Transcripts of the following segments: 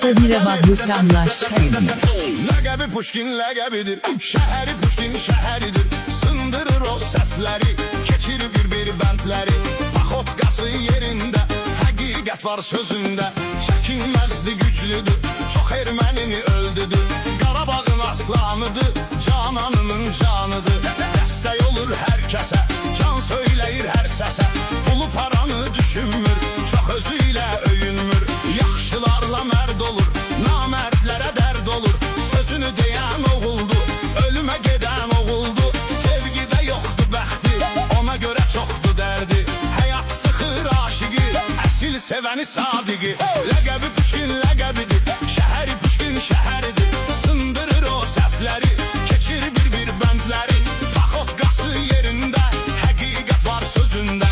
Sadira Bahduşanlar. Ləqəbi Puşkin ləqəbidir, şəhəri Puşkin şəhəridir. Sındırır o səhvləri, keçir bir bəndləri. Paxotkası yerində, həqiqət var sözündə. Çəkinməzdi, güclüdür, çox ermənini öldüdür. Qarabağın aslanıdır, cananının canıdır. Dəstək olur hər kəsə, can söyləyir hər səsə. Pulu paranı düşünmür, çox özü ilə öyünmür. Yaxşılarla mərd olur, namərdlərə dərd olur. Sözünü deyən oğuldu, ölümə gedən oğuldu. Sevgidə yoxdur bəxti, ona görə çoxdur dərdi. Həyat sıxır aşıqı, əsil sevəni sadiqi. Ləqəbi Puşkin ləqəbidir, şəhəri Puşkin şəhəridir. Sındırır o səhvləri, keçir bir bəndləri. Paxotkası yerində, həqiqət var sözündə.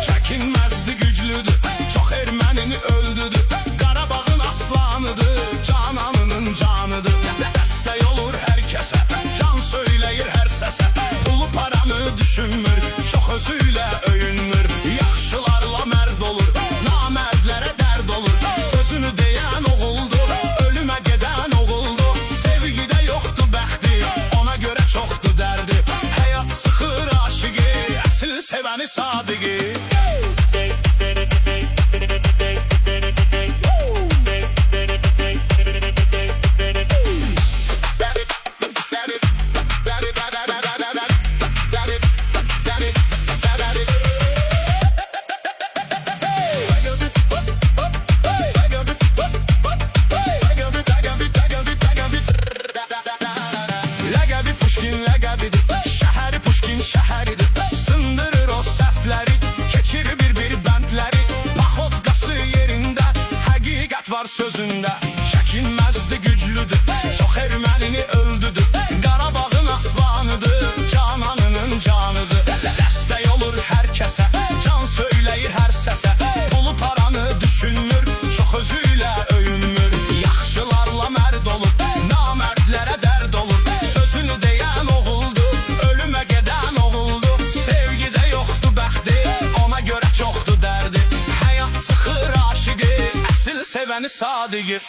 Çəkinməzdi, güclüdür, çox ermənini öldüdür. Qarabağın aslanıdır, cananının canıdır. Dəstək olur hər kəsə, can söyləyir hər səsə. Pulu paranı düşünmür, çox özü ilə öyünmür. Yaxşılarla mərd olur, namərdlərə dərd olur. Sözünü deyən oğuldu, ölümə gedən oğuldu. Sevgidə yoxdur bəxti, ona görə çoxdur dərdi. Həyat sıxır aşıqı, əsil sevəni sadiqi. Ləqəbi Puşkin ləqəbidir, şəhəri Puşkin şəhəridir. Sındırır o səhvləri, keçir bir bəndləri. Paxotkası yerində, həqiqət var sözündə. Çəkinməzdi, güclüdür, çox ermənini öldüdür. Qarabağın aslanıdır, cananının canıdır. Dəstək olur hər kəsə, can söyləyir hər səsə. Pulu paranı düşünmür, çox özü ilə öyünmür. Yaxşılarla mərd olur, namərdlərə dərd olur. Sözünü deyən oğuldu, ölümə gedən oğuldu. Sevgidə yoxdur bəxti, ona görə çoxdur dərdi. Həyat sıxır aşıqı, əsil sevəni sadiqi.